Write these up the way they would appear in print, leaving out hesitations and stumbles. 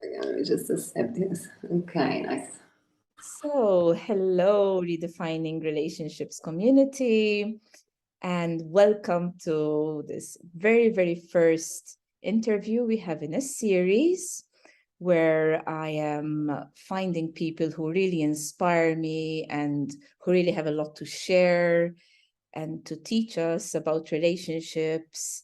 Let me just accept this. Okay, nice. So, hello, Redefining Relationships community, and welcome to this very first interview we have in a series where I am finding people who really inspire me and who really have a lot to share and to teach us about relationships.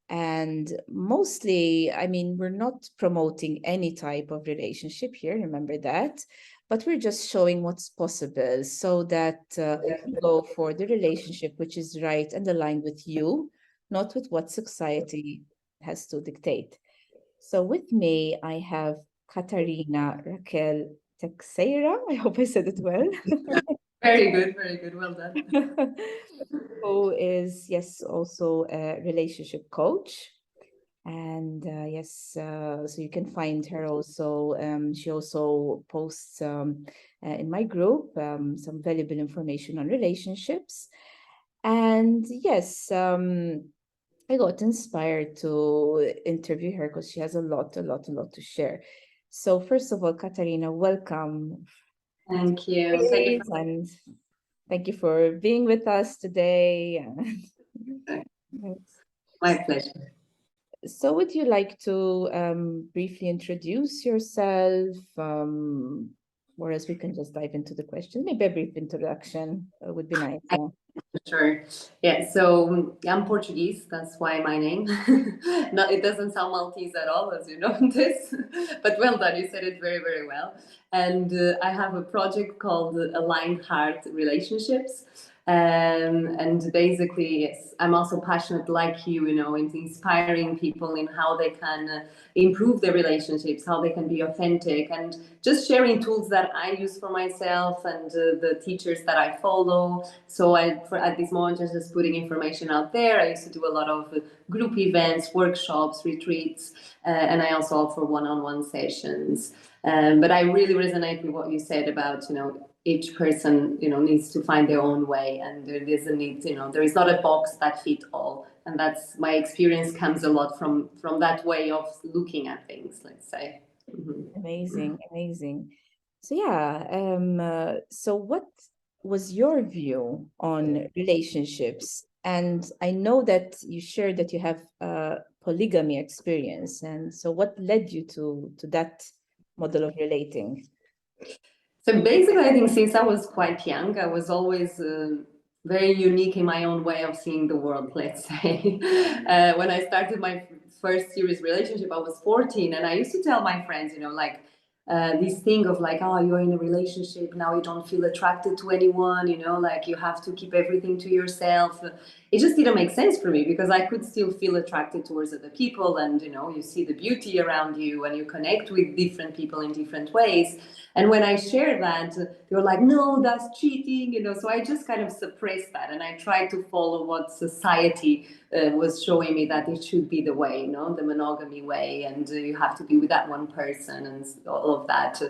And mostly, I mean, we're not promoting any type of relationship here, remember that, but we're just showing what's possible so that you go for the relationship which is right and aligned with you, not with what society has to dictate. So with me, I have Catarina Raquel Teixeira. I hope I said it well. Very good, very good. Well done. Who is, yes, also a relationship coach. And yes, so you can find her also. She also posts in my group some valuable information on relationships. And yes, I got inspired to interview her because she has a lot to share. So first of all, Katarina, welcome. Thank you. Thank you. And thank you for being with us today. My pleasure. So would you like to briefly introduce yourself? Or else we can just dive into the questions. Maybe a brief introduction would be nice. Yeah. Sure. Yeah, so I'm Portuguese. That's why my name. No, it doesn't sound Maltese at all, as you notice. But well done. You said it very well. And I have a project called Alignedheart Relationships. And basically, yes, I'm also passionate, like you know, in inspiring people in how they can improve their relationships, how they can be authentic, and just sharing tools that I use for myself and the teachers that I follow. So at this moment, I'm just putting information out there. I used to do a lot of group events, workshops, retreats, and I also offer one-on-one sessions. But I really resonate with what you said about, you know, each person, you know, needs to find their own way, and there is a need, you know, there is not a box that fits all, and that's my experience comes a lot from that way of looking at things, let's say. Mm-hmm. Amazing. So yeah, so what was your view on relationships? And I know that you shared that you have polygamy experience, and so what led you to that model of relating? So basically, I think since I was quite young, I was always very unique in my own way of seeing the world, let's say. When I started my first serious relationship, I was 14, and I used to tell my friends, you know, like, this thing of like, oh, you're in a relationship now, you don't feel attracted to anyone, you know, like you have to keep everything to yourself. It just didn't make sense for me because I could still feel attracted towards other people, and you know, you see the beauty around you and you connect with different people in different ways. And when I shared that, they were like, no, that's cheating, you know. So I just kind of suppressed that, and I tried to follow what society was showing me that it should be the way, you know, the monogamy way, and you have to be with that one person and all of that.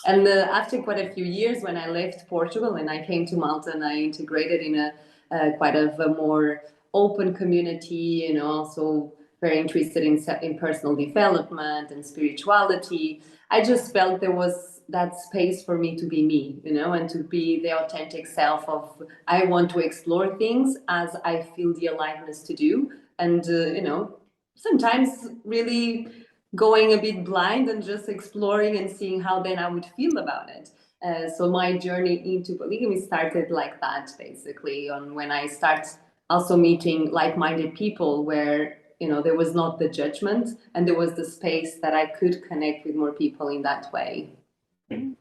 And after quite a few years, when I left Portugal and I came to Malta, and I integrated in a quite of a more open community, you know, also very interested in personal development and spirituality. I just felt there was that space for me to be me, you know, and to be the authentic self of I want to explore things as I feel the aliveness to do, and you know, sometimes really going a bit blind and just exploring and seeing how then I would feel about it. So my journey into polygamy started like that, basically, on when I start also meeting like-minded people where, you know, there was not the judgment and there was the space that I could connect with more people in that way. Mm,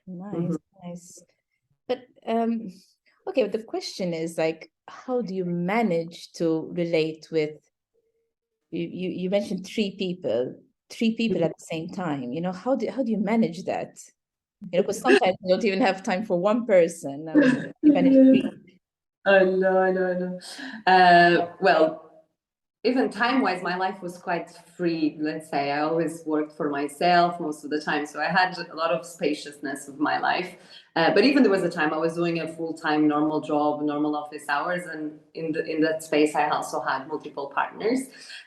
Mm-hmm. nice. But okay, the question is like, how do you manage to relate with you mentioned three people at the same time, you know, how do you manage that? You know, because sometimes you don't even have time for one person. You manage three. I know, I know, I know. Well, even time-wise, my life was quite free, let's say. I always worked for myself most of the time, so I had a lot of spaciousness of my life. But even there was a time I was doing a full-time normal job, normal office hours, and in that space, I also had multiple partners.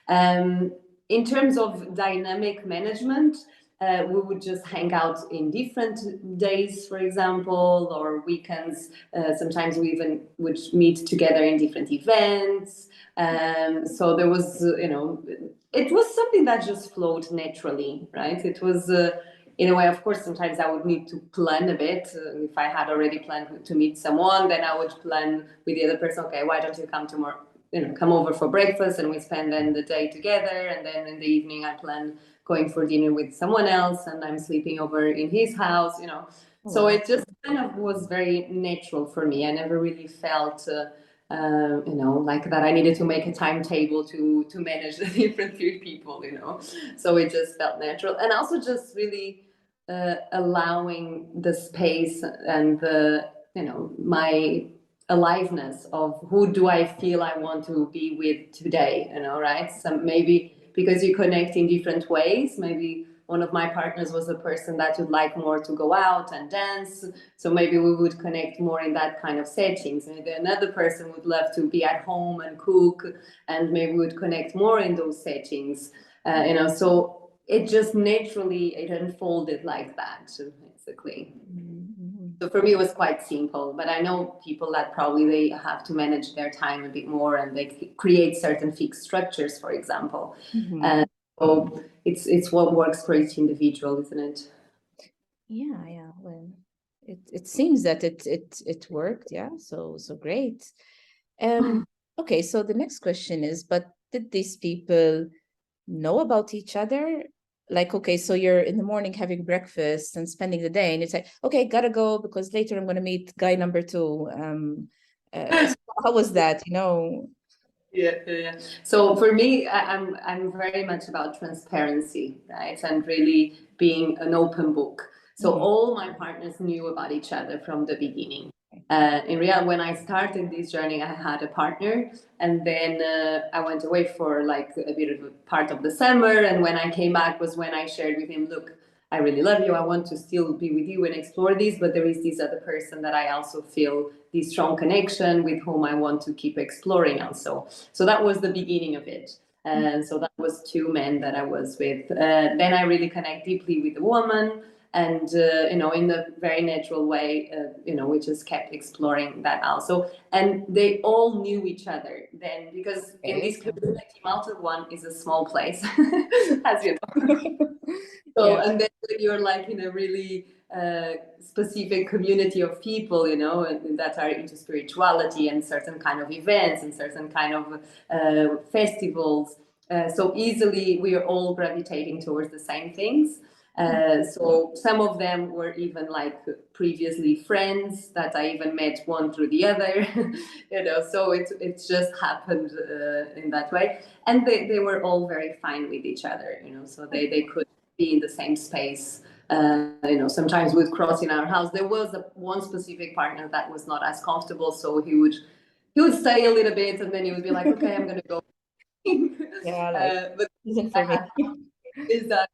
In terms of dynamic management, we would just hang out in different days, for example, or weekends. Sometimes we even would meet together in different events. So there was, it was something that just flowed naturally, right? It was, in a way, of course, sometimes I would need to plan a bit. If I had already planned to meet someone, then I would plan with the other person, okay, why don't you come tomorrow? Come over for breakfast and we spend then the day together. And then in the evening, I plan going for dinner with someone else and I'm sleeping over in his house, So Wow. it just kind of was very natural for me. I never really felt, like that I needed to make a timetable to manage the different three people, So it just felt natural. And also just really allowing the space and the, my aliveness of who do I feel I want to be with today, right? So maybe because you connect in different ways, maybe one of my partners was a person that would like more to go out and dance, so maybe we would connect more in that kind of settings. Maybe another person would love to be at home and cook, and maybe we would connect more in those settings, so it just naturally it unfolded like that, basically. So for me, it was quite simple, but I know people that probably they have to manage their time a bit more and they create certain fixed structures, for example. So it's what works for each individual, isn't it? Yeah. Well, it seems that it worked. Yeah. So great. Okay. So the next question is, but did these people know about each other? Like, okay, so you're in the morning having breakfast and spending the day, and it's like, okay, gotta go because later I'm gonna meet guy number two. So how was that? Yeah. So for me, I'm very much about transparency, right, and really being an open book. So all my partners knew about each other from the beginning. In reality, when I started this journey, I had a partner, and then I went away for like a bit of a part of the summer. And when I came back was when I shared with him, look, I really love you. I want to still be with you and explore this, but there is this other person that I also feel this strong connection with whom I want to keep exploring also. So that was the beginning of it. And so that was two men that I was with. Then I really connect deeply with the woman. And, in a very natural way, we just kept exploring that also. And they all knew each other then, because in this community, Malta one is a small place, as you know. So, and then you're like in a really specific community of people, and that are into spirituality and certain kind of events and certain kind of festivals. So easily we are all gravitating towards the same things. So some of them were even like previously friends that I even met one through the other, so it's just happened in that way. And they were all very fine with each other, so they could be in the same space. Sometimes we'd cross in our house. There was one specific partner that was not as comfortable, so he would stay a little bit, and then he would be like, "Okay, I'm gonna go." Yeah, like But isn't I for me. had is that.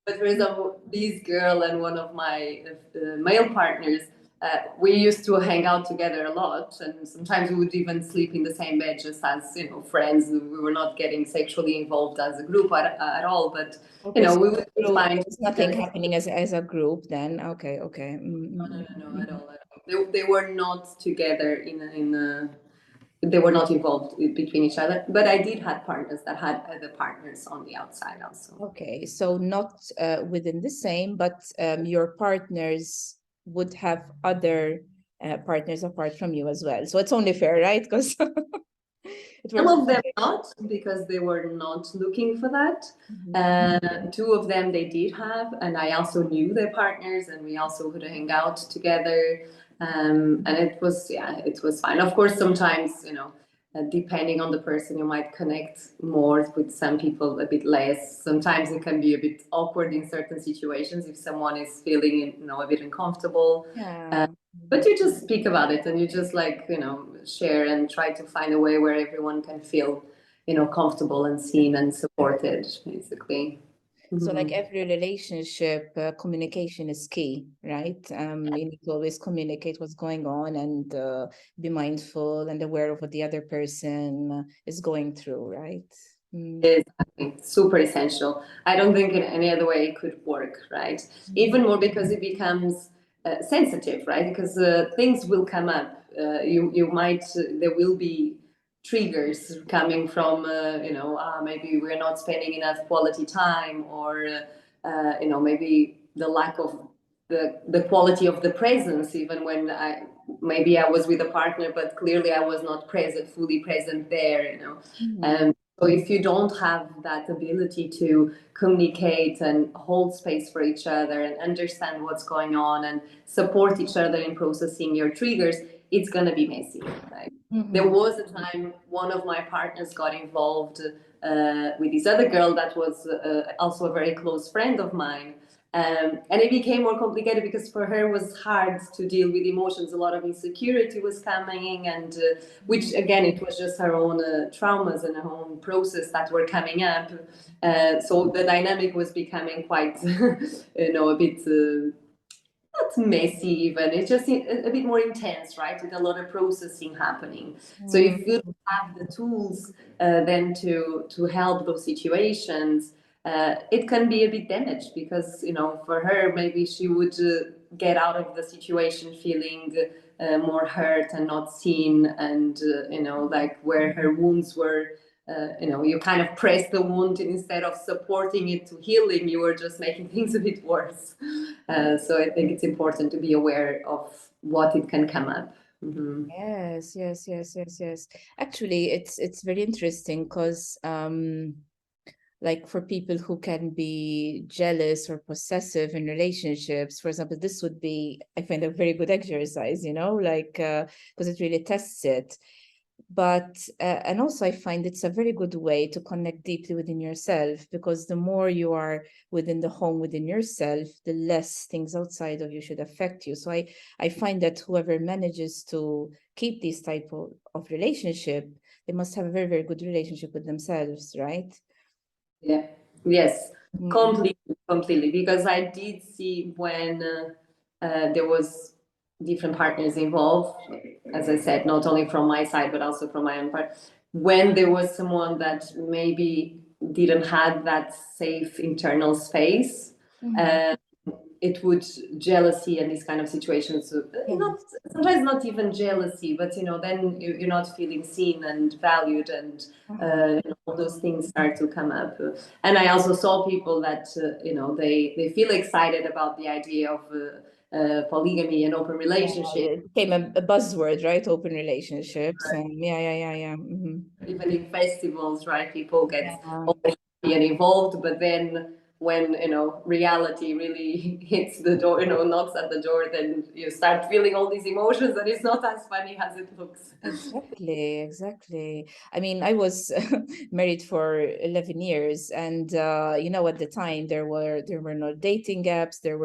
But for example, this girl and one of my male partners, we used to hang out together a lot, and sometimes we would even sleep in the same bed just as friends. We were not getting sexually involved as a group at all, but Okay, so we would group, find there's nothing happening as a group then. Okay. no, at all. They were not together they were not involved between each other. But I did have partners that had other partners on the outside also. Okay, so not within the same, but your partners would have other partners apart from you as well. So it's only fair, right? Because it Some works. of them not, because they were not looking for that. Two of them they did have, and I also knew their partners, and we also would hang out together. And it was fine. Of course, sometimes depending on the person, you might connect more with some people, a bit less. Sometimes it can be a bit awkward in certain situations if someone is feeling a bit uncomfortable. Yeah. But you just speak about it, and you just share and try to find a way where everyone can feel comfortable and seen and supported, basically. So like every relationship, communication is key, right? You need to always communicate what's going on and be mindful and aware of what the other person is going through, right? Exactly. Super essential. I don't think in any other way it could work, right? Even more because it becomes sensitive, right? Because things will come up. You might there will be triggers coming from maybe we're not spending enough quality time, or maybe the lack of the quality of the presence, even when I was with a partner, but clearly I was not fully present there, so if you don't have that ability to communicate and hold space for each other and understand what's going on and support each other in processing your triggers, it's going to be messy. Right? There was a time one of my partners got involved with this other girl that was also a very close friend of mine. And it became more complicated because for her it was hard to deal with emotions. A lot of insecurity was coming, and which again, it was just her own traumas and her own process that were coming up. So the dynamic was becoming quite, a bit not messy even. It's just a bit more intense, right? With a lot of processing happening. So if you don't have the tools then to help those situations, it can be a bit damaged because for her maybe she would get out of the situation feeling more hurt and not seen, and like where her wounds were. You kind of press the wound instead of supporting it to healing. You were just making things a bit worse. So I think it's important to be aware of what it can come up. Yes, yes, yes, yes, yes. Actually, it's very interesting because like for people who can be jealous or possessive in relationships, for example, this would be, I find, a very good exercise, like because it really tests it. But and also I find it's a very good way to connect deeply within yourself, because the more you are within the home within yourself, the less things outside of you should affect you. So I find that whoever manages to keep this type of relationship, they must have a very, very good relationship with themselves, right? Yeah. Yes. Completely. Because I did see when there was different partners involved, as I said, not only from my side but also from my own part. When there was someone that maybe didn't have that safe internal space, it would jealousy and these kind of situations. Not sometimes not even jealousy, but then you're not feeling seen and valued, and all those things start to come up. And I also saw people that they feel excited about the idea of polygamy and open relationships. It became a buzzword, right? Open relationships. Right. Yeah. Even in festivals, right? People get Yeah. all happy and involved, but then when reality really hits the door, knocks at the door, then you start feeling all these emotions, and it's not as funny as it looks. Exactly, exactly. I mean, I was married for 11 years, and at the time there were no dating apps, there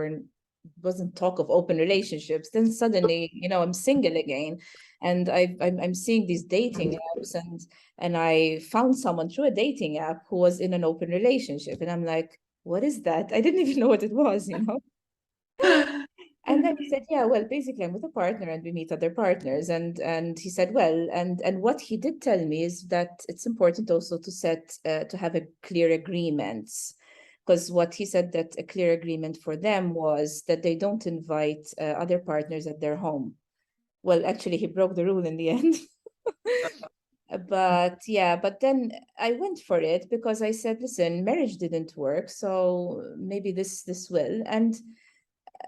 wasn't talk of open relationships. Then suddenly, I'm single again, and I'm seeing these dating apps, and I found someone through a dating app who was in an open relationship, and I'm like, what is that? I didn't even know what it was. And then he said, yeah, well, basically I'm with a partner and we meet other partners. And he said, well, and what he did tell me is that it's important also to have a clear agreements. Because what he said, that a clear agreement for them was that they don't invite other partners at their home. Well, actually, he broke the rule in the end. But yeah, but then I went for it because I said, listen, marriage didn't work, so maybe this will. And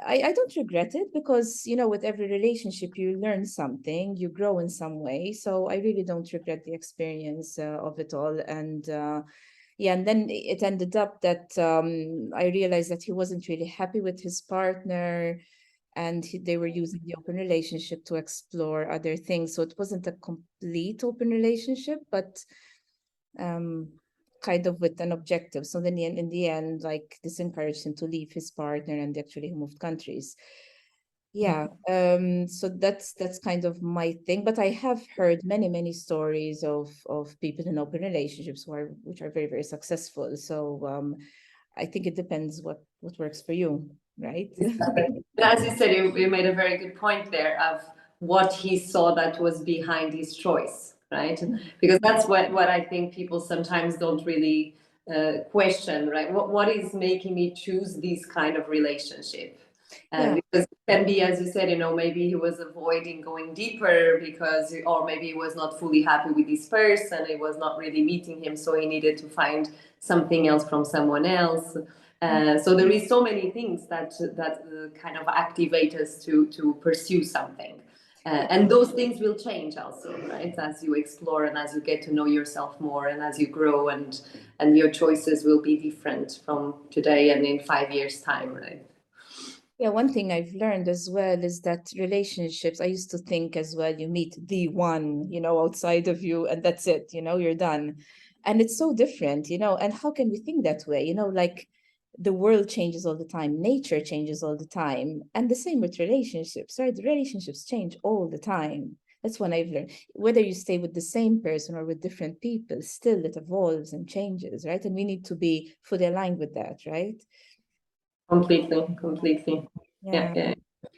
I don't regret it because, with every relationship, you learn something, you grow in some way. So I really don't regret the experience of it all. And yeah, and then it ended up that I realized that he wasn't really happy with his partner, and they were using the open relationship to explore other things. So it wasn't a complete open relationship, but um, kind of with an objective. So then in the end, like, this encouraged him to leave his partner, and actually he moved countries. Yeah. So that's kind of my thing. But I have heard many, many stories of people in open relationships which are very, very successful. So I think it depends what works for you, right? As you said, you made a very good point there of what he saw that was behind his choice. right? Because that's what I think people sometimes don't really question, right? What is making me choose this kind of relationship? Yeah. Because it can be, as you said, maybe he was avoiding going deeper because, or maybe he was not fully happy with this person. It was not really meeting him, so he needed to find something else from someone else. So there is so many things that kind of activate us to pursue something. And those things will change also, right? As you explore and as you get to know yourself more and as you grow, and your choices will be different from today and in 5 years' time, right? Yeah, one thing I've learned as well is that relationships, I used to think as well, you meet the one, outside of you, and that's it, you're done. And it's so different, and how can we think that way? Like the world changes all the time, nature changes all the time, and the same with relationships, right? The relationships change all the time. That's what I've learned. Whether you stay with the same person or with different people, still it evolves and changes, right? And we need to be fully aligned with that, right? Completely. Yeah. Yeah.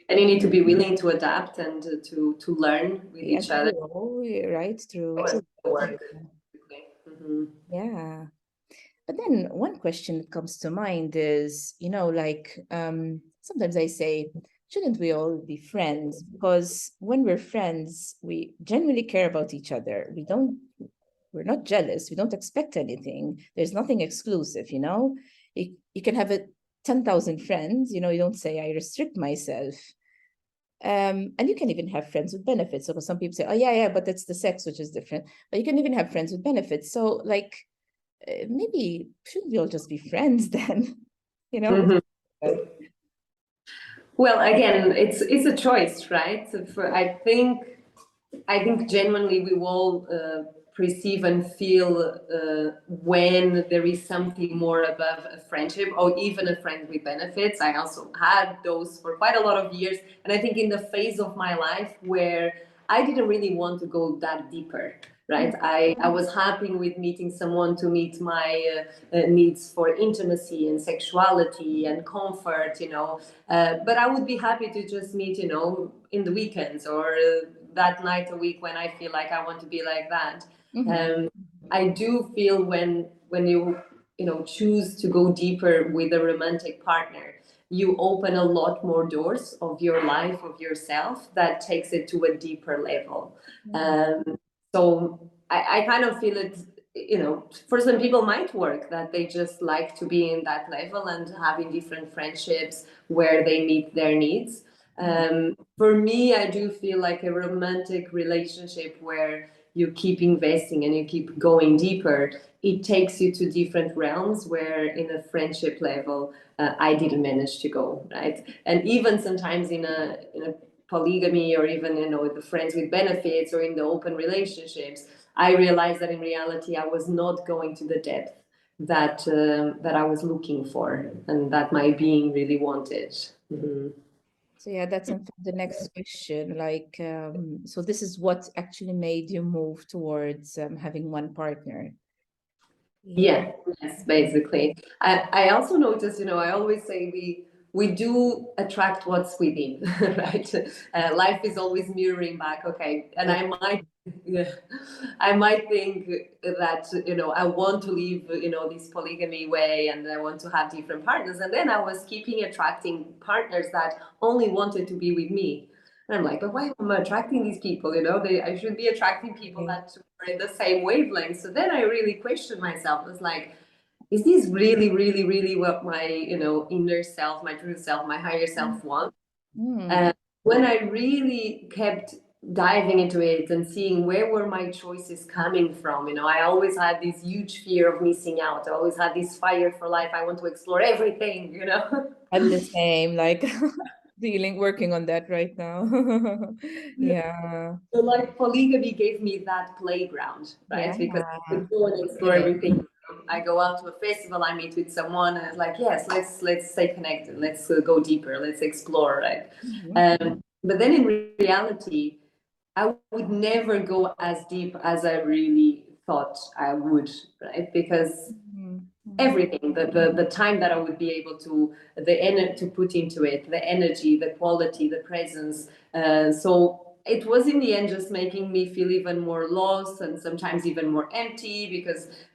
And you need to be willing to adapt and to learn with Yeah, each to other. grow, right? Through Always work. yeah. But then one question that comes to mind is, like sometimes I say, shouldn't we all be friends? Because when we're friends, we genuinely care about each other. We're not jealous. We don't expect anything. There's nothing exclusive. You can have 10,000 friends, you don't say, I restrict myself. And you can even have friends with benefits. So some people say, oh, yeah, but that's the sex, which is different. But you can even have friends with benefits. So, like, maybe shouldn't we all just be friends then? you know? Well, again, it's a choice, right? I think genuinely we all perceive and feel when there is something more above a friendship or even a friend with benefits. I also had those for quite a lot of years. And I think in the phase of my life where I didn't really want to go that deeper, right? I was happy with meeting someone to meet my needs for intimacy and sexuality and comfort. But I would be happy to just meet, in the weekends or that night a week when I feel like I want to be like that. I do feel when you choose to go deeper with a romantic partner, you open a lot more doors of your life, of yourself, that takes it to a deeper level. So I kind of feel it, for some people might work that they just like to be in that level and having different friendships where they meet their needs. For me, I do feel like a romantic relationship where you keep investing and you keep going deeper, it takes you to different realms where in a friendship level, I didn't manage to go, right? And even sometimes in a polygamy or even, the friends with benefits or in the open relationships, I realized that in reality, I was not going to the depth that I was looking for and that my being really wanted. So yeah, that's in fact the next question. Like, so this is what actually made you move towards having one partner. Yeah, yes, basically. I also noticed, I always say we do attract what's within, right? Life is always mirroring back. Okay, and yeah, I might think that I want to live this polygamy way, and I want to have different partners, and then I was keeping attracting partners that only wanted to be with me. And I'm like, but why am I attracting these people? I should be attracting people that are in the same wavelength. So then I really questioned myself. I was like, is this really, really, really what my, inner self, my true self, my higher self wants? And when I really kept diving into it and seeing where were my choices coming from, I always had this huge fear of missing out. I always had this fire for life. I want to explore everything. I'm the same, like working on that right now. Yeah. So like polygamy gave me that playground, right? Yeah. Because I could go and explore everything. I go out to a festival, I meet with someone, and it's like, yes, let's stay connected, let's go deeper, let's explore, right? But then in reality, I would never go as deep as I really thought I would, right? Because everything, the time that I would be able to, the energy to put into it, the energy, the quality, the presence. So it was in the end just making me feel even more lost and sometimes even more empty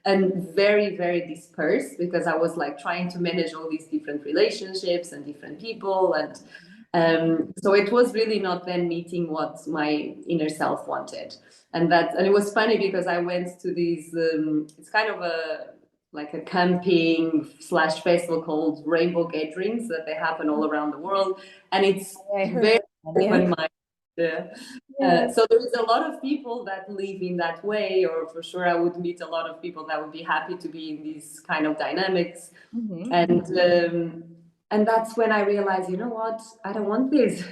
and very, very dispersed because I was like trying to manage all these different relationships and different people. And so it was really not then meeting what my inner self wanted. And it was funny because I went to these, it's kind of like a camping / festival called Rainbow Gatherings that they happen all around the world. And it's I heard very that, yeah. open-minded. Yeah. So there is a lot of people that live in that way, or for sure I would meet a lot of people that would be happy to be in these kind of dynamics. And that's when I realized, you know what, I don't want this.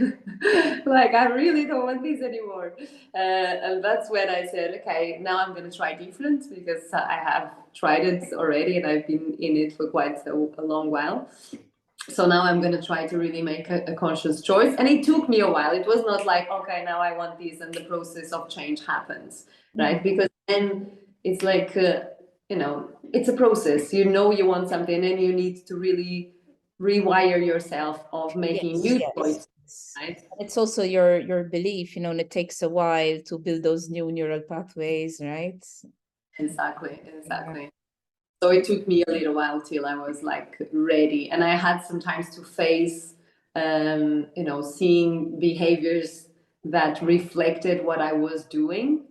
Like I really don't want this anymore. And that's when I said, okay, now I'm going to try different because I have tried it already and I've been in it for quite a long while. So now I'm going to try to really make a conscious choice. And it took me a while. It was not like, okay, now I want this and the process of change happens, right? Because then it's like, it's a process. You know you want something and you need to really rewire yourself of making new choices, right? It's also your belief, and it takes a while to build those new neural pathways, right? Exactly. So it took me a little while till I was like ready, and I had sometimes to face, seeing behaviors that reflected what I was doing,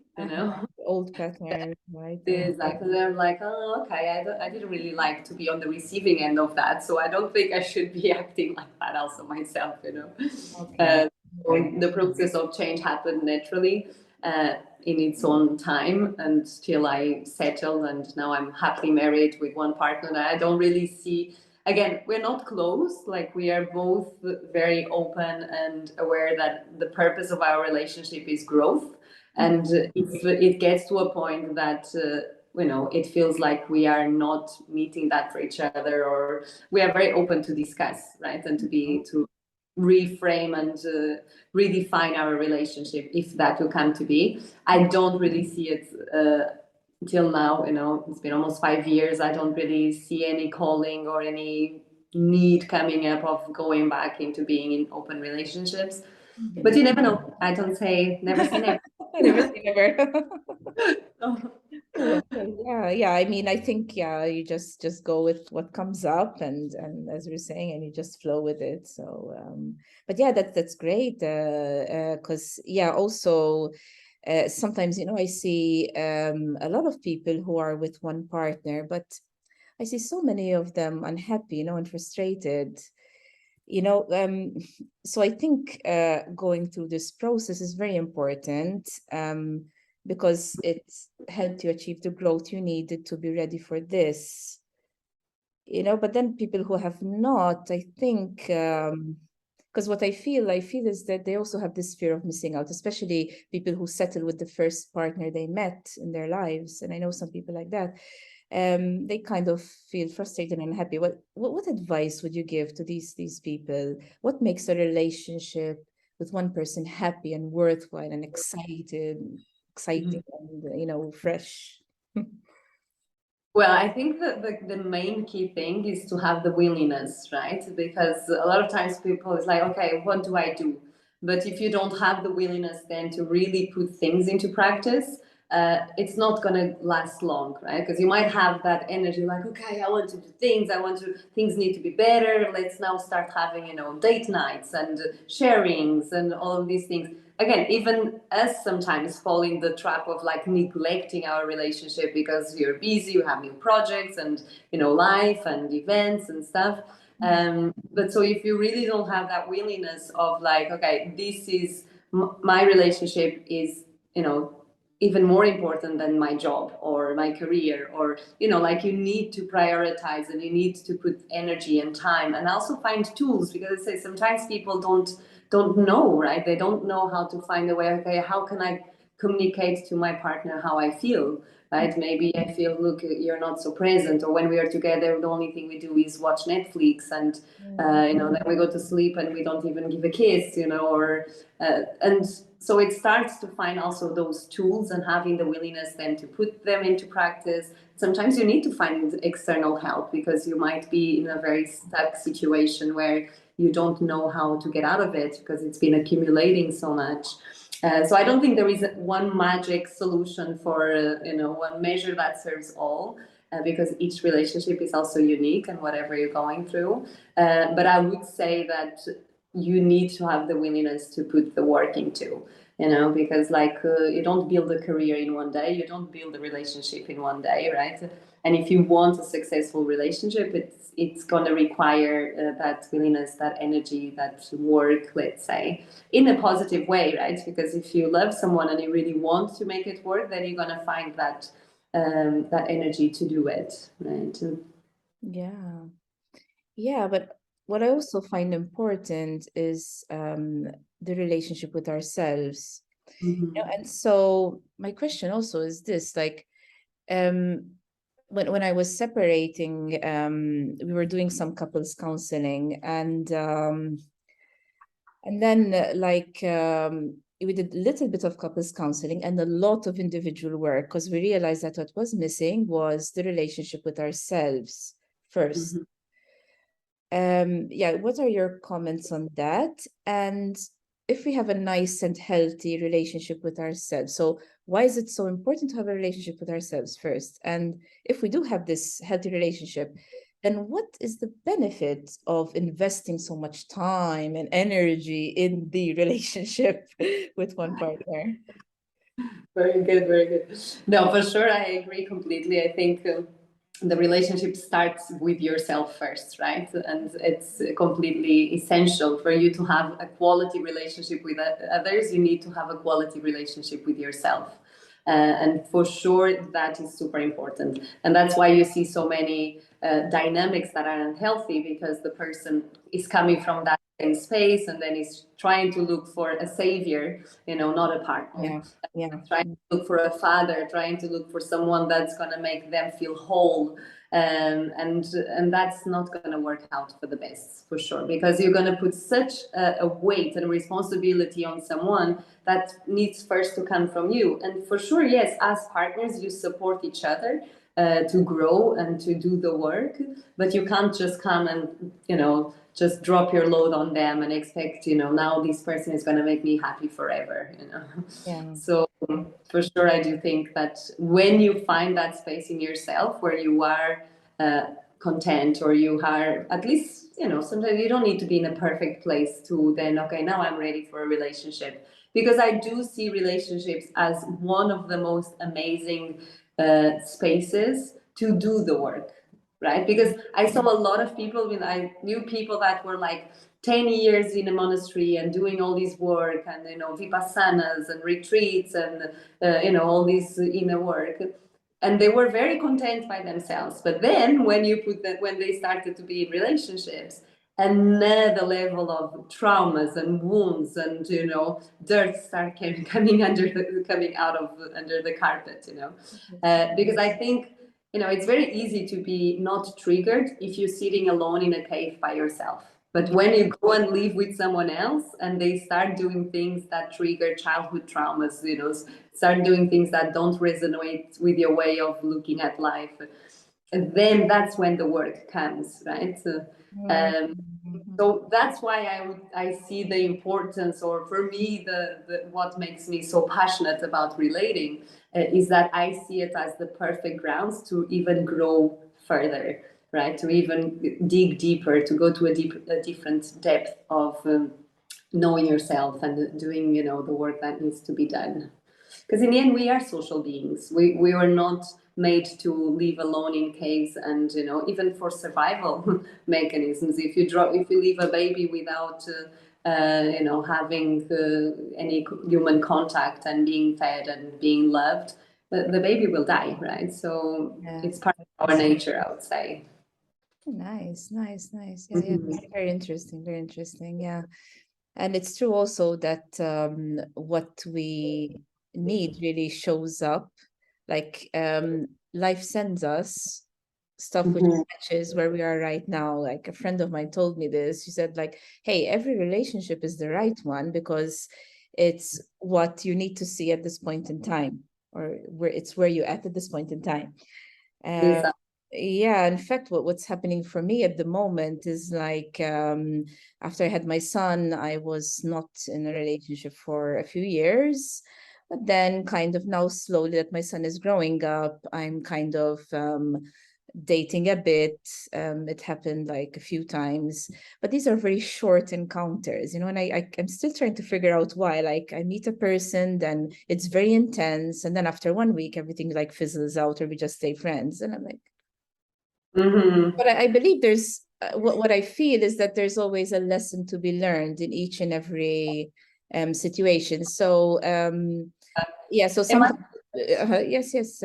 Old pattern, right? Exactly. I'm like, oh, okay. I didn't really like to be on the receiving end of that, so I don't think I should be acting like that also myself. Okay. So the process of change happened naturally in its own time until I settled, and now I'm happily married with one partner. And I don't really see. Again, we're not close. Like we are both very open and aware that the purpose of our relationship is growth. And if it gets to a point that it feels like we are not meeting that for each other, or we are very open to discuss, right, and to reframe and redefine our relationship if that will come to be. I don't really see it till now. It's been almost 5 years. I don't really see any calling or any need coming up of going back into being in open relationships. But you never know. I don't say never say never. Never say never. Yeah. I mean, I think you just go with what comes up, and as we're saying, and you just flow with it. So, but yeah, that's great. Because also, sometimes I see a lot of people who are with one partner, but I see so many of them unhappy, and frustrated. So I think going through this process is very important, because it helped you achieve the growth you needed to be ready for this. But then people who have not, I think, because what I feel is that they also have this fear of missing out, especially people who settle with the first partner they met in their lives. And I know some people like that. They kind of feel frustrated and unhappy. What advice would you give to these people? What makes a relationship with one person happy and worthwhile and exciting and fresh? Well, I think that the main key thing is to have the willingness, right? Because a lot of times people is like, okay, what do I do? But if you don't have the willingness then to really put things into practice, it's not going to last long, right? Because you might have that energy like, okay, I want to do things. Things need to be better. Let's now start having, date nights and sharings and all of these things. Again, even us sometimes fall in the trap of like neglecting our relationship because you're busy, you have new projects and, life and events and stuff. But so if you really don't have that willingness of like, okay, this is my relationship is, even more important than my job or my career, or like you need to prioritize and you need to put energy and time and also find tools, because I say sometimes people don't know, right? They don't know how to find a way, okay, how can I communicate to my partner how I feel, right? Maybe I feel, look, you're not so present, or when we are together the only thing we do is watch Netflix, and then we go to sleep and we don't even give a kiss, or and so it starts to find also those tools and having the willingness then to put them into practice. Sometimes you need to find external help because you might be in a very stuck situation where you don't know how to get out of it because it's been accumulating so much. So I don't think there is one magic solution for one measure that serves all, because each relationship is also unique and whatever you're going through. But I would say that you need to have the willingness to put the work into, because like you don't build a career in one day, you don't build a relationship in one day, right? And if you want a successful relationship, it's going to require that willingness, that energy, that work, let's say, in a positive way, right? Because if you love someone and you really want to make it work, then you're going to find that energy to do it, right? Yeah. Yeah, but what I also find important is the relationship with ourselves. Mhm. And so my question also is this, like, um, when I was separating, we were doing some couples counseling, and then we did a little bit of couples counseling and a lot of individual work, because we realized that what was missing was the relationship with ourselves first. Mhm. Yeah, what are your comments on that? And if we have a nice and healthy relationship with ourselves, so why is it so important to have a relationship with ourselves first? And if we do have this healthy relationship, then what is the benefit of investing so much time and energy in the relationship with one partner? Very good, very good. No, for sure, I agree completely. I think the relationship starts with yourself first, right? And it's completely essential for you to have a quality relationship with others. You need to have a quality relationship with yourself. And for sure, that is super important. And that's why you see so many dynamics that are unhealthy, because the person is coming from that same space and then is trying to look for a savior, not a partner. Yeah, yeah, Trying to look for a father, trying to look for someone that's going to make them feel whole. And that's not going to work out for the best, for sure, because you're going to put such a weight and responsibility on someone that needs first to come from you. And for sure, yes, as partners, you support each other to grow and to do the work, but you can't just come and just drop your load on them and expect now this person is going to make me happy forever. yeah. So for sure, I do think that when you find that space in yourself where you are content, or you are at least, sometimes you don't need to be in a perfect place to then, okay, now I'm ready for a relationship. Because I do see relationships as one of the most amazing spaces to do the work, right? Because I saw a lot of people, when I knew people that were like 10 years in a monastery and doing all this work, and vipassanas and retreats and all this inner work, and they were very content by themselves. But then when they started to be in relationships, another level of traumas and wounds and dirt start coming coming out of under the carpet, because I think it's very easy to be not triggered if you're sitting alone in a cave by yourself. But when you go and live with someone else and they start doing things that trigger childhood traumas, start doing things that don't resonate with your way of looking at life, and then that's when the work comes, right? Um, Mhm. so that's why I see the importance, or for me, the what makes me so passionate about relating is that I see it as the perfect grounds to even grow further, right? To even dig deeper, to go to a different depth of knowing yourself and doing the work that needs to be done. Because in the end, we are social beings. We were not made to live alone in caves, and even for survival mechanisms. If you leave a baby without having any human contact and being fed and being loved, the baby will die, right? So Yeah. it's part of our nature, I would say. Nice, nice, nice. Yeah, yeah. Mhm. Very interesting, very interesting. Yeah. And it's true also that what we need really shows up. Like life sends us stuff which Mhm. matches where we are right now. Like a friend of mine told me this. She said, like, hey, every relationship is the right one because it's what you need to see at this point in time, or where it's where you're at this point in time. Uh, Exactly. Yeah, in fact, what's happening for me at the moment is like after I had my son, I was not in a relationship for a few years, but then kind of now slowly that my son is growing up, I'm kind of dating a bit. It happened like a few times, but these are very short encounters, you know, and I'm still trying to figure out why. Like I meet a person, then it's very intense, and then after 1 week, everything like fizzles out, or we just stay friends, and I'm like. Mm-hmm. But I believe there's what I feel is that there's always a lesson to be learned in each and every situation. So yeah, so It might, sometimes yes.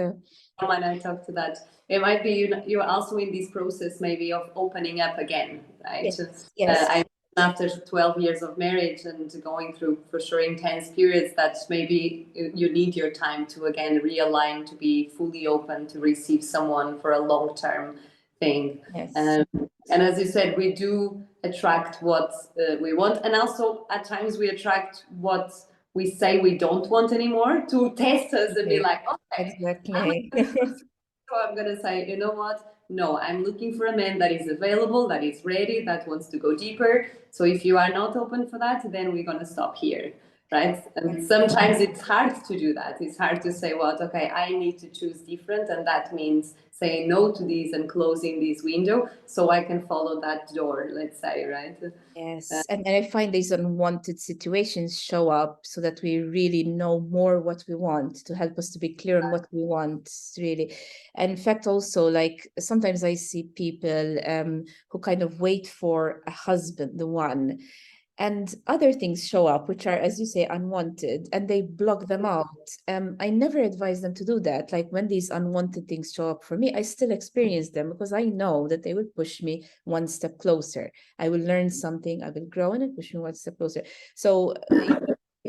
when I talk to that, it might be you're also in this process maybe of opening up again, right? Yes. I after 12 years of marriage and going through for sure intense periods that maybe you need your time to again realign to be fully open to receive someone for a long-term thing. Yes. And as you said, we do attract what we want, and also at times we attract what we say we don't want anymore to test us and be Okay. like, okay, Exactly. so I'm gonna say, you know what? No, I'm looking for a man that is available, that is ready, that wants to go deeper. So if you are not open for that, then we're gonna stop here, right? And sometimes it's hard to do that. It's hard to say, what? Okay, I need to choose different, and that means saying no to these and closing this window so I can follow that door. Let's say, right? Yes, and I find these unwanted situations show up so that we really know more what we want to help us to be clear on what we want, really. And in fact, also, like sometimes I see people who kind of wait for a husband, the one, and other things show up which are, as you say, unwanted, and they block them out. I never advise them to do that. Like when these unwanted things show up for me, I still experience them because I know that they will push me one step closer. I will learn something, I will grow, and it push me one step closer. So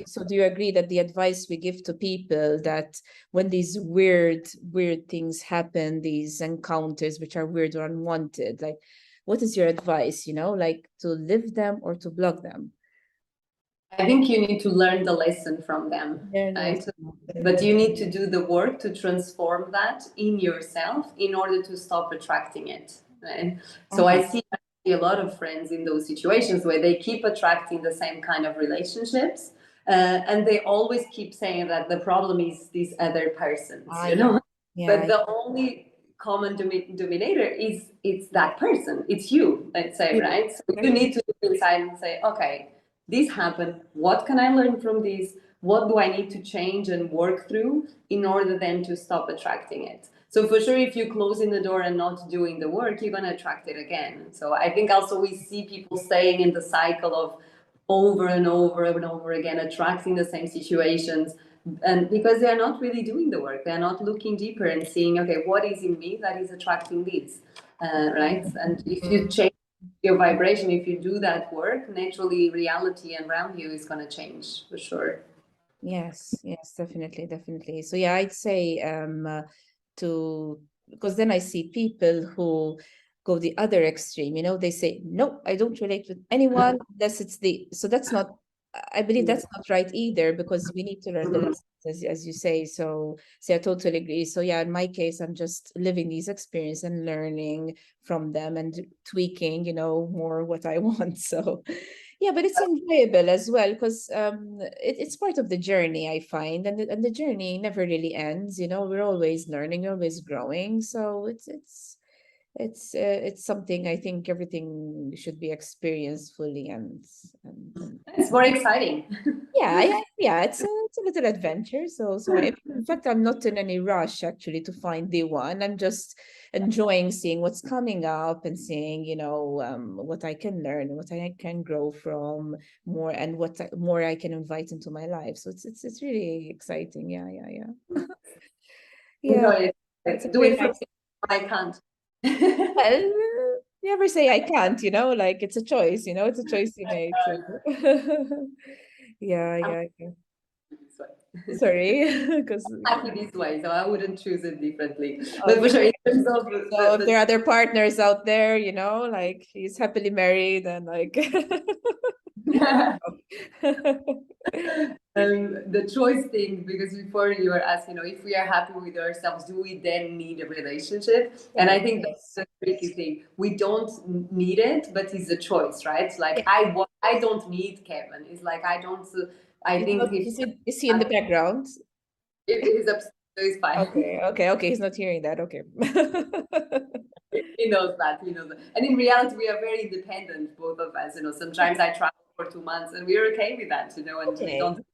so do you agree that the advice we give to people, that when these weird things happen, these encounters which are weird or unwanted, like what is your advice, you know, like to live them or to block them? I think you need to learn the lesson from them, Learn the right? lesson. But you need to do the work to transform that in yourself in order to stop attracting it, right? So Uh-huh. I see a lot of friends in those situations where they keep attracting the same kind of relationships, and they always keep saying that the problem is these other persons, you Yeah. know? But Yeah. the only common denominator is it's that person, it's you, let's say, Yeah. right? So you need to look inside and say, okay, this happened, what can I learn from this, what do I need to change and work through in order then to stop attracting it. So for sure, if you closing the door and not doing the work, you're going to attract it again. So I think also we see people staying in the cycle of over and over and over again attracting the same situations, and because they are not really doing the work, they're not looking deeper and seeing, okay, what is in me that is attracting this, right? And if you change your vibration, if you do that work, naturally reality around you is going to change for sure. Yes, yes, definitely, definitely. So yeah, I'd say to, because then I see people who go the other extreme, you know, they say, no, I don't relate with anyone unless it's the, so that's not, I believe that's not right either, because we need to learn the Mhm. lessons, as you say. So I totally agree. So yeah, in my case, I'm just living these experiences and learning from them and tweaking, you know, more what I want. So yeah, but it's enjoyable as well, because it's part of the journey, I find, and the journey never really ends. You know, we're always learning, always growing. So it's something I think everything should be experienced fully, and It's more exciting. yeah, it's a little adventure. So in fact, I'm not in any rush actually to find the one. I'm just enjoying seeing what's coming up and seeing, you know, what I can learn, what I can grow from more, and more I can invite into my life. So it's really exciting. Yeah. Yeah, Enjoy that's a it. Do very it for nice. me. I can't. Well, never say I can't, you know, like it's a choice, you know, it's a choice you make. So I'm yeah. this way. Sorry, because Happy this way, so I wouldn't choose it differently. But for okay. sure, in terms of So if there are other partners out there, you know, like he's happily married and like the The choice thing, because before you were asking, if we are happy with ourselves, do we then need a relationship? And I think that's the tricky thing. We don't need it, but it's a choice, right? Like I don't need Kevin. It's like I don't. I think is he in the background? if he's upset, it's fine. Okay. He's not hearing that. Okay. He knows that. He knows that. And in reality, we are very independent, both of us. Sometimes I travel for 2 months, and we're okay with that. And we don't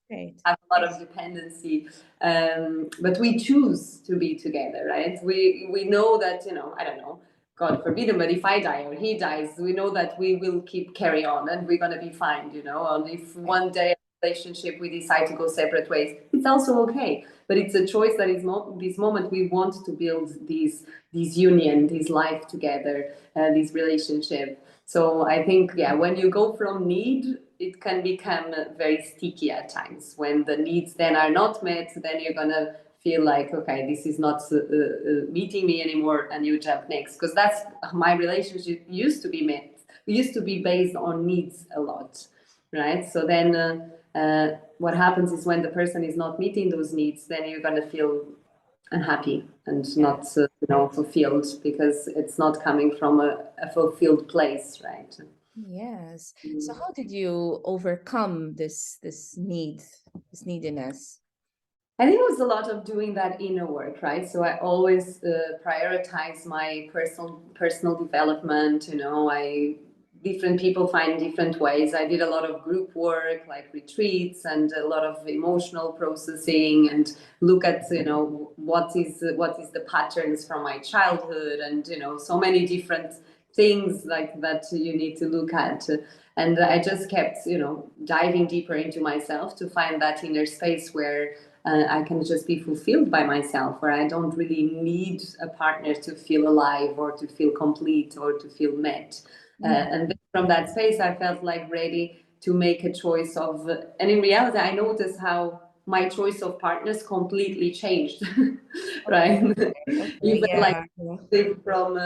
have a lot of dependency. But we choose to be together, right? We know that, I don't know, God forbid, but if I die or he dies, we know that we will carry on, and we're gonna be fine, And if one day relationship we decide to go separate ways, it's also okay. But it's a choice that is this moment we want to build this union, this life together, this relationship. So I think, when you go from need, it can become very sticky at times. When the needs then are not met, then you're gonna feel like, okay, this is not meeting me anymore, and you jump next. Because that's my relationship used to be based on needs a lot, right? So then what happens is when the person is not meeting those needs, then you're gonna feel unhappy and not fulfilled, because it's not coming from a fulfilled place, right? Yes. So how did you overcome this neediness? I think it was a lot of doing that inner work, right? So I always prioritize my personal development. Different people find different ways. I did a lot of group work, like retreats, and a lot of emotional processing, and look at what is the patterns from my childhood, and so many different things like that you need to look at. And I just kept diving deeper into myself to find that inner space where I can just be fulfilled by myself, where I don't really need a partner to feel alive or to feel complete or to feel met. And from that space, I felt like ready to make a choice of, and in reality, I noticed how my choice of partners completely changed, right? Even from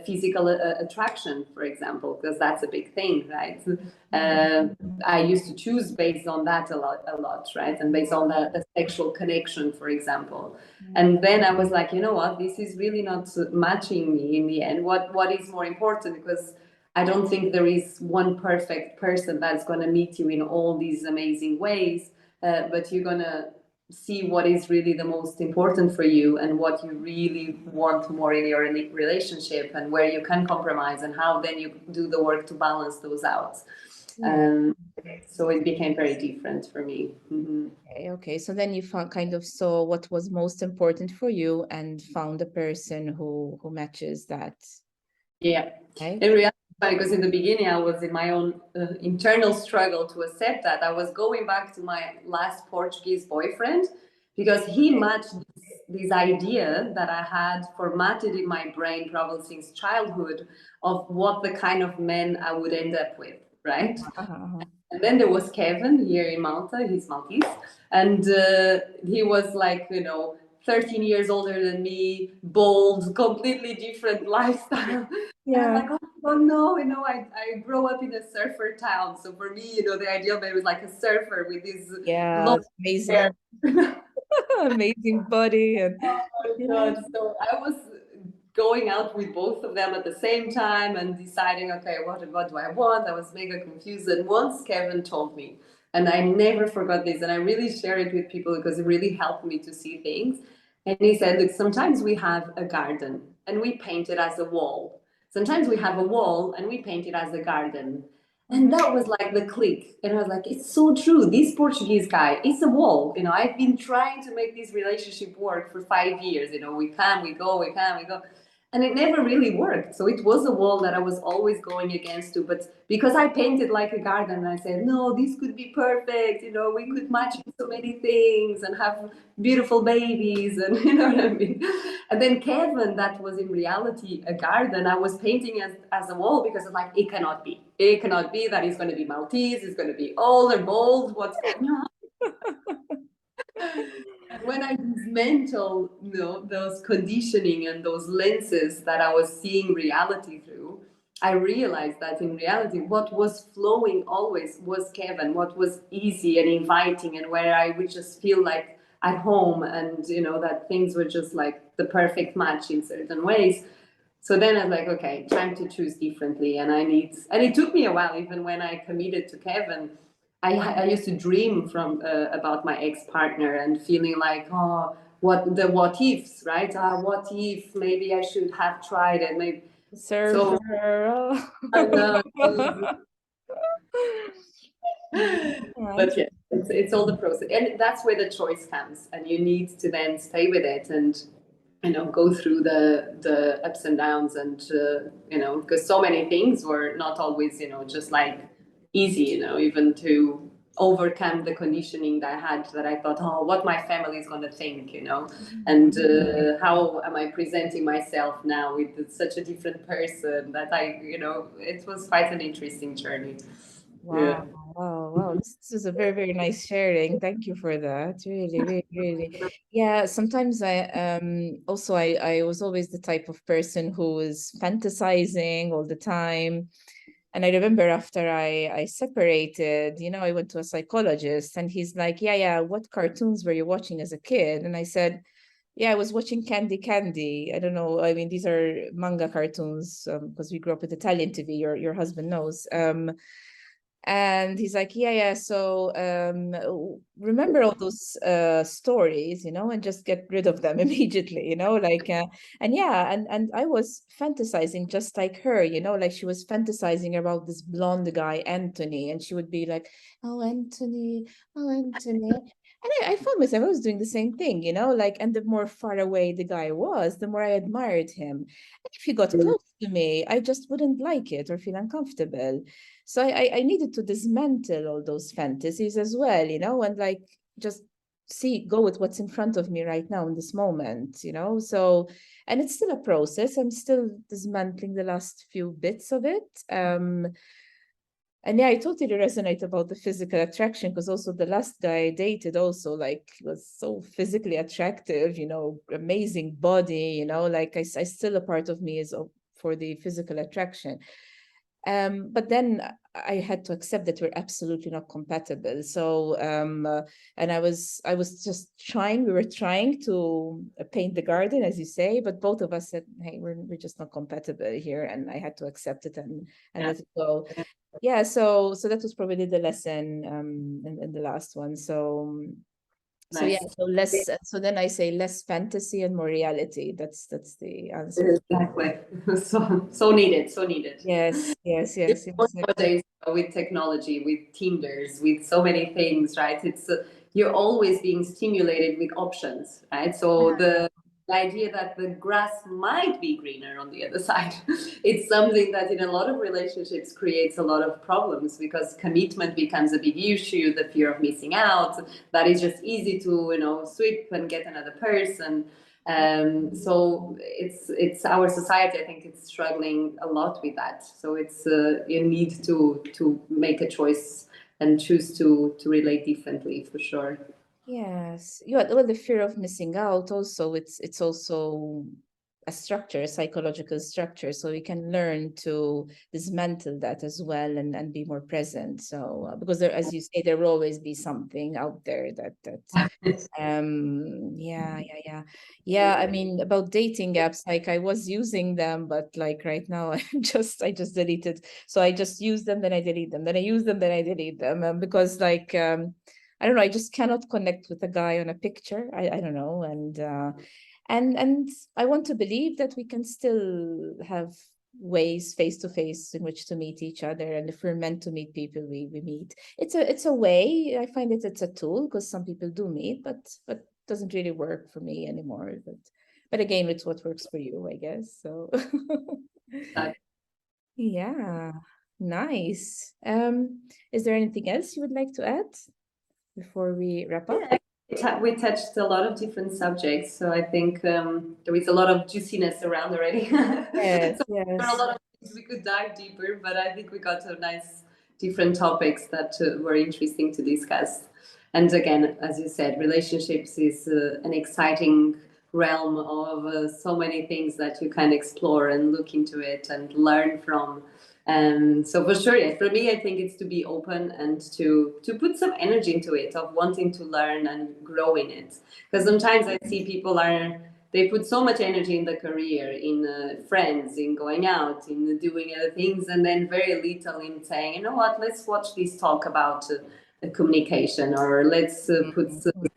physical attraction, for example, because that's a big thing, right? I used to choose based on that a lot, right? And based on the sexual connection, for example. And then I was like, you know what, this is really not matching me in the end. What is more important? Because I don't think there is one perfect person that's going to meet you in all these amazing ways, but you're going to see what is really the most important for you and what you really want more in your relationship, and where you can compromise, and how then you do the work to balance those out. So it became very different for me. Okay. So then you saw what was most important for you and found a person who matches that. Yeah. In reality, because in the beginning I was in my own internal struggle to accept that. I was going back to my last Portuguese boyfriend because he matched this idea that I had formatted in my brain probably since childhood of what the kind of men I would end up with, right? And then there was Kevin here in Malta, he's Maltese, and he was like, 13 years older than me, bold, completely different lifestyle. Yeah. And I'm like, oh no, I grew up in a surfer town. So for me, the ideal man was like a surfer with this long amazing hair. amazing body. And oh my God. So I was going out with both of them at the same time and deciding, okay, what do I want? I was mega confused. And once Kevin told me, and I never forgot this, and I really share it with people because it really helped me to see things. And he said, look, sometimes we have a garden and we paint it as a wall. Sometimes we have a wall and we paint it as a garden. And that was like the click. And I was like, it's so true. This Portuguese guy, it's a wall. I've been trying to make this relationship work for 5 years. We come, we go, we come, we go. And it never really worked. So it was a wall that I was always going against to. But because I painted like a garden, I said, no, this could be perfect. We could match so many things and have beautiful babies. And you know what I mean? And then Kevin, that was in reality a garden, I was painting as a wall because I'm like, it cannot be. It cannot be that he's going to be Maltese. He's going to be old and bold. What's going on? When I dismantle, those conditioning and those lenses that I was seeing reality through, I realized that in reality, what was flowing always was Kevin, what was easy and inviting, and where I would just feel like at home, and that things were just like the perfect match in certain ways. So then I was like, okay, time to choose differently, and it took me a while, even when I committed to Kevin. I used to dream from about my ex-partner and feeling like, oh, what ifs, right? What if maybe I should have tried it, maybe. So Server. I know. Right. But yeah, it's all the process, and that's where the choice comes, and you need to then stay with it and go through the ups and downs, and because so many things were not always just like easy, even to overcome the conditioning that I had, that I thought, oh, what my family is going to think, and how am I presenting myself now with such a different person, that it was quite an interesting journey. Yeah. Wow, wow, wow. This is a very, very nice sharing. Thank you for that. Really, really, really. Yeah, sometimes I was always the type of person who was fantasizing all the time. And I remember after I separated, I went to a psychologist and he's like, yeah, yeah, what cartoons were you watching as a kid? And I said, yeah, I was watching Candy Candy. I don't know. I mean, these are manga cartoons because we grew up with Italian TV. Your husband knows. And he's like, yeah, yeah. So remember all those stories, and just get rid of them immediately, and yeah, and I was fantasizing just like her, like she was fantasizing about this blonde guy, Anthony, and she would be like, oh, Anthony, oh, Anthony. And I found myself, I was doing the same thing, and the more far away the guy was, the more I admired him. And if he got close to me, I just wouldn't like it or feel uncomfortable. So I needed to dismantle all those fantasies as well, and like just go with what's in front of me right now in this moment, So, and it's still a process. I'm still dismantling the last few bits of it. And yeah, I totally resonate about the physical attraction, because also the last guy I dated also like was so physically attractive, amazing body, like I still, a part of me is for the physical attraction. But then I had to accept that we're absolutely not compatible. So, and I was just trying. We were trying to paint the garden, as you say, but both of us said, "Hey, we're just not compatible here," and I had to accept it and let it go. Yeah. So that was probably the lesson in the last one. So yeah, Nice. so less. So then I say less fantasy and more reality. That's the answer. Exactly. So needed, so needed. Yes, yes, yes, yes. Nowadays, with technology, with Tinders, with so many things, right? It's you're always being stimulated with options, right? So the idea that the grass might be greener on the other side, it's something that in a lot of relationships creates a lot of problems, because commitment becomes a big issue, the fear of missing out, that is just easy to sweep and get another person. So it's our society, I think, it's struggling a lot with that. So it's you need to make a choice and choose to relate differently, for sure. Yes. Yeah, well, the fear of missing out also, it's also a structure, a psychological structure. So we can learn to dismantle that as well and be more present. So because there, as you say, there will always be something out there that yeah, yeah, yeah. Yeah, I mean, about dating apps, like I was using them, but like right now I just deleted. So I just use them, then I delete them, then I use them, then I delete them, because like I don't know, I just cannot connect with a guy on a picture. I don't know. And I want to believe that we can still have ways face to face in which to meet each other. And if we're meant to meet people, we meet. It's a way. I find it's a tool, because some people do meet, but doesn't really work for me anymore. But again, it's what works for you, I guess. So yeah, nice. Is there anything else you would like to add before we wrap up? We touched a lot of different subjects, so I think there is a lot of juiciness around already. Yes, So there are a yes. lot of things we could dive deeper, but I think we got to nice different topics that were interesting to discuss. And again, as you said, relationships is an exciting realm of so many things that you can explore and look into it and learn from. So for sure, yes, for me, I think it's to be open and to put some energy into it, of wanting to learn and grow in it. Because sometimes I see people they put so much energy in the career, in friends, in going out, in doing other things, and then very little in saying, you know what, let's watch this talk about communication, or let's put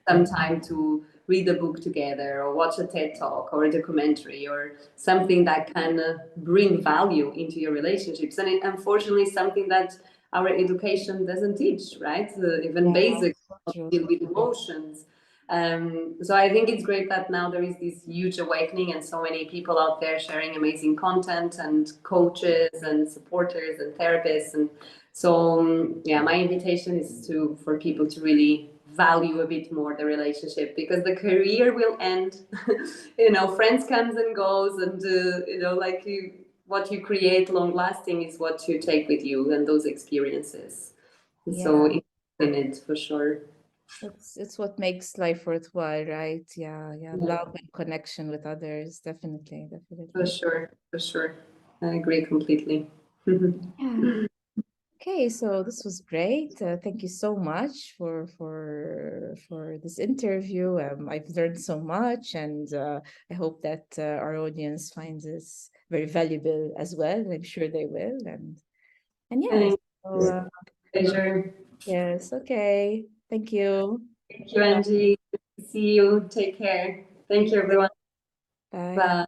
some time to read a book together, or watch a TED talk or a documentary, or something that can bring value into your relationships. And unfortunately, something that our education doesn't teach, right? Even basic deal with emotions. So I think it's great that now there is this huge awakening and so many people out there sharing amazing content, and coaches and supporters and therapists. And so yeah, my invitation is for people to really value a bit more the relationship, because the career will end. Friends comes and goes, and what you create long lasting is what you take with you, and those experiences. So in it, for sure. It's what makes life worthwhile, right? Yeah. Love and connection with others, definitely. For sure. I agree completely. Yeah. Okay, so this was great. Thank you so much for this interview. I've learned so much, and I hope that our audience finds this very valuable as well. I'm sure they will. And yes, so Pleasure. yes, okay. Thank you. Thank you, Angie. See you. Take care. Thank you, everyone. Bye. Bye.